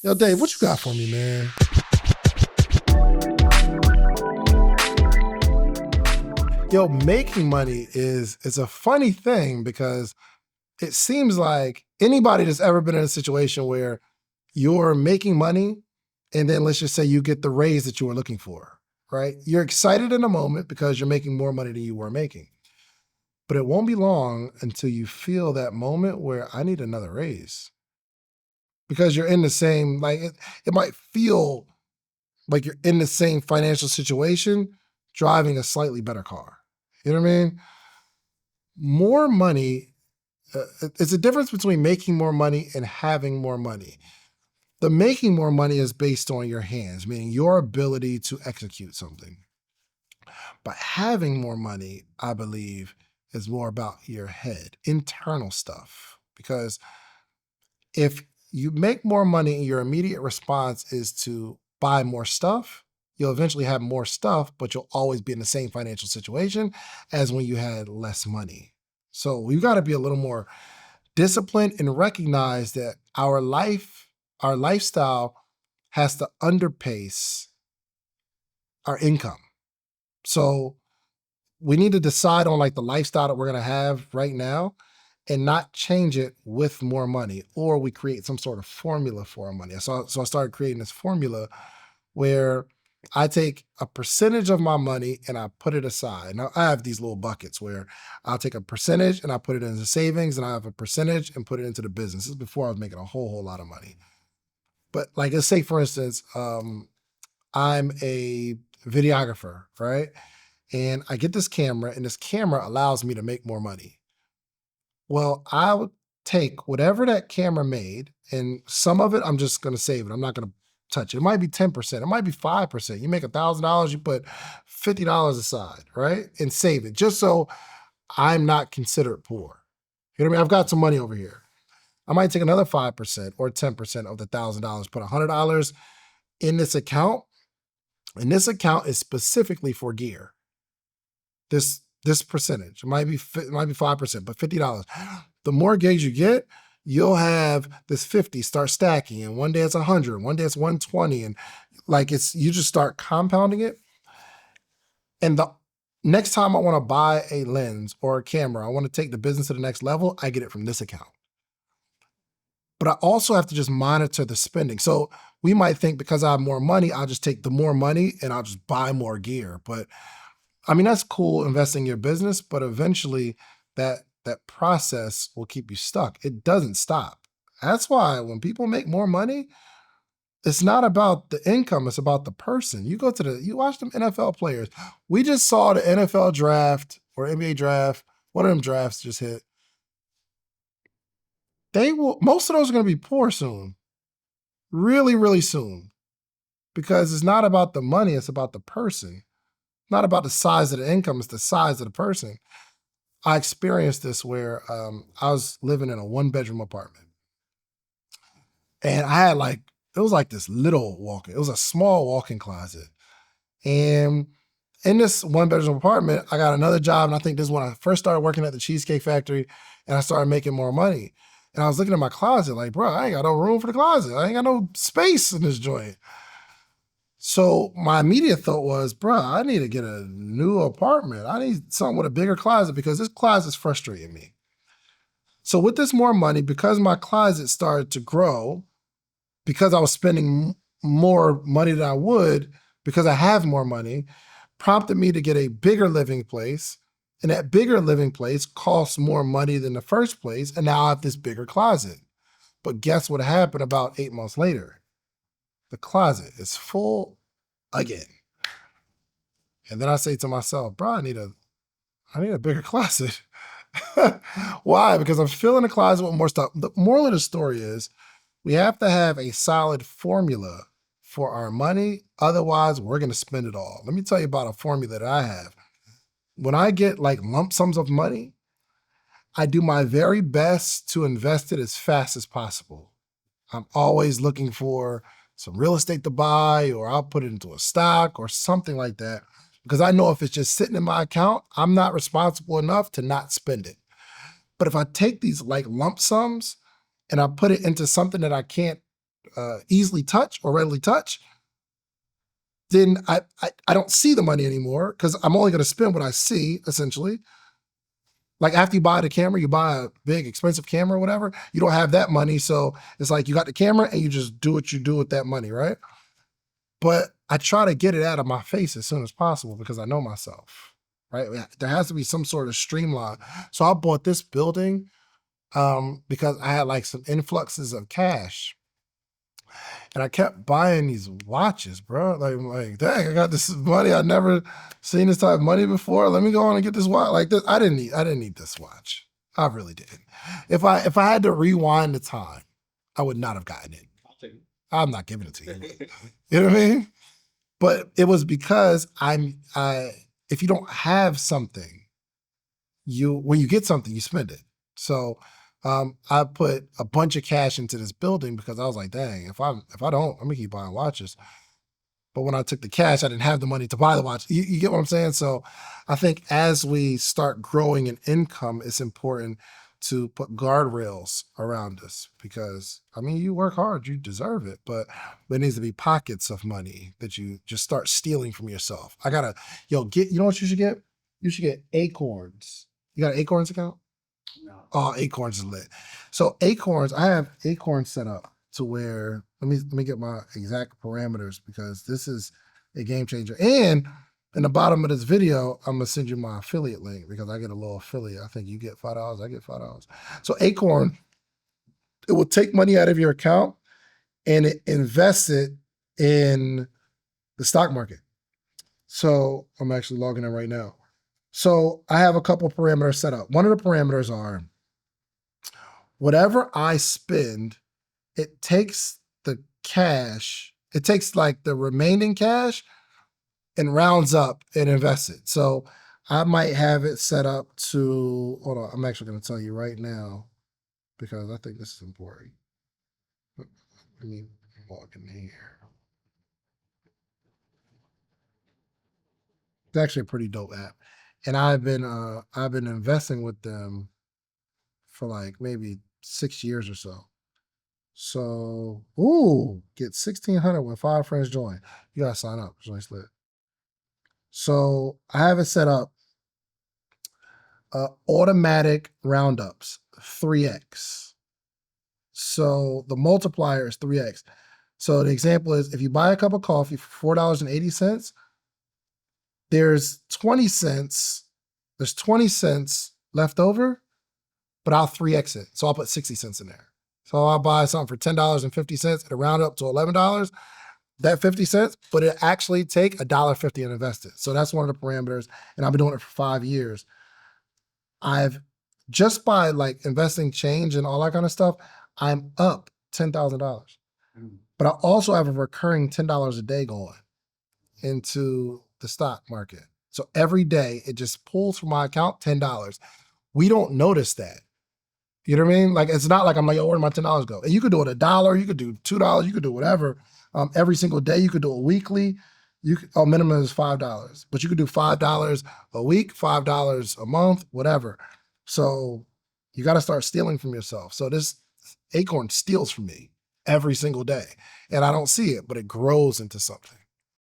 Yo, Dave, what you got for me, man? Yo, making money is a funny thing because it seems like anybody that's ever been in a situation where you're making money and then let's just say you get the raise that you were looking for, right? You're excited in a moment because you're making more money than you were making. But it won't be long until you feel that moment where I need another raise because you're in the same, like, it might feel like you're in the same financial situation driving a slightly better car. You know what I mean? More money, it's a difference between making more money and having more money. The making more money is based on your hands, meaning your ability to execute something. But having more money, I believe, is more about your head, internal stuff. Because if you make more money and your immediate response is to buy more stuff, you'll eventually have more stuff, but you'll always be in the same financial situation as when you had less money. So we've got to be a little more disciplined and recognize that our lifestyle has to underpace our income. So we need to decide on like the lifestyle that we're going to have right now and not change it with more money, or we create some sort of formula for our money. So I started creating this formula where I take a percentage of my money and I put it aside. Now I have these little buckets where I'll take a percentage and I put it into savings, and I have a percentage and put it into the business. This is before I was making a whole lot of money. But like, let's say for instance, I'm a videographer, right? And I get this camera, and this camera allows me to make more money. Well, I would take whatever that camera made, and some of it I'm just going to save it. I'm not going to touch it. It might be 10%, it might be 5%. You make $1,000, you put $50 aside, right? And save it just so I'm not considered poor. You know what I mean? I've got some money over here. I might take another 5% or 10% of the $1,000, put $100 in this account, and this account is specifically for gear. This percentage. It might be 5%, but $50. The more gigs you get, you'll have this 50 start stacking, and one day it's 100, one day it's 120, and like you just start compounding it. And the next time I want to buy a lens or a camera, I want to take the business to the next level, I get it from this account. But I also have to just monitor the spending. So we might think because I have more money, I'll just take the more money and I'll just buy more gear. But I mean, that's cool investing in your business, but eventually that process will keep you stuck. It doesn't stop. That's why when people make more money, it's not about the income, it's about the person. You watch them NFL players. We just saw the NFL draft or NBA draft, one of them drafts just hit. Most of those are going to be poor soon, really, really soon, because it's not about the money, it's about the person. Not about the size of the income, it's the size of the person. I experienced this where I was living in a one-bedroom apartment. And I had it was like this little walk-in. It was a small walk-in closet. And in this one-bedroom apartment, I got another job. And I think this is when I first started working at the Cheesecake Factory and I started making more money. And I was looking at my closet like, bro, I ain't got no room for the closet. I ain't got no space in this joint. So my immediate thought was, bro, I need to get a new apartment. I need something with a bigger closet because this closet's frustrating me. So with this more money, because my closet started to grow, because I was spending more money than I would, because I have more money, prompted me to get a bigger living place. And that bigger living place costs more money than the first place. And now I have this bigger closet. But guess what happened about 8 months later? The closet is full again. And then I say to myself, bro, I need a bigger closet. Why? Because I'm filling the closet with more stuff. The moral of the story is we have to have a solid formula for our money. Otherwise, we're going to spend it all. Let me tell you about a formula that I have. When I get like lump sums of money, I do my very best to invest it as fast as possible. I'm always looking for some real estate to buy, or I'll put it into a stock or something like that. Because I know if it's just sitting in my account, I'm not responsible enough to not spend it. But if I take these like lump sums and I put it into something that I can't easily touch or readily touch, then I don't see the money anymore because I'm only going to spend what I see, essentially. Like after you buy the camera, you buy a big expensive camera or whatever, you don't have that money. So it's like you got the camera and you just do what you do with that money, right? But I try to get it out of my face as soon as possible because I know myself, right? There has to be some sort of streamline. So I bought this building because I had like some influxes of cash. And I kept buying these watches, bro. Like, dang, I got this money. I'd never seen this type of money before. Let me go on and get this watch. Like this, I didn't need this watch. I really didn't. If I had to rewind the time, I would not have gotten it. I'm not giving it to you. You know what I mean? But it was because if you don't have something, when you get something, you spend it. So I put a bunch of cash into this building because I was like, dang, if I don't, I'm gonna keep buying watches. But when I took the cash, I didn't have the money to buy the watch. You get what I'm saying? So I think as we start growing in income, it's important to put guardrails around us because, I mean, you work hard, you deserve it, but there needs to be pockets of money that you just start stealing from yourself. You know what you should get? You should get Acorns. You got an Acorns account? No. Oh, Acorns is lit. So Acorns, I have Acorns set up to where, let me get my exact parameters because this is a game changer. And in the bottom of this video, I'm gonna send you my affiliate link because I get a little affiliate. I think you get $5, I get $5. So Acorn, it will take money out of your account and it invests it in the stock market. So I'm actually logging in right now. So I have a couple parameters set up. One of the parameters are whatever I spend, it takes the cash, it takes like the remaining cash and rounds up and invests it. So I might have it set up to, hold on, I'm actually gonna tell you right now because I think this is important. Let me log in here. It's actually a pretty dope app. And I've been investing with them for like maybe 6 years or so. So, ooh, get 1,600 when 5 friends join. You gotta sign up. It's nice lit. So I have it set up automatic roundups, 3x. So the multiplier is 3x. So the example is if you buy a cup of coffee for $4.80, there's 20 cents left over, but I'll 3x it. So I'll put 60 cents in there. So I'll buy something for $10.50, it'll round up to $11, that 50 cents, but it actually take $1.50 and invest it. So that's one of the parameters. And I've been doing it for 5 years. I've just by like investing change and all that kind of stuff, I'm up $10,000. But I also have a recurring $10 a day going into the stock market. So every day it just pulls from my account $10. We don't notice that. You know what I mean? Like, it's not like I'm like, oh, where did my $10 go? And you could do it $1, you could do $2, you could do whatever. Every single day, you could do it weekly. Minimum is $5, but you could do $5 a week, $5 a month, whatever. So you got to start stealing from yourself. So this Acorn steals from me every single day, and I don't see it, but it grows into something.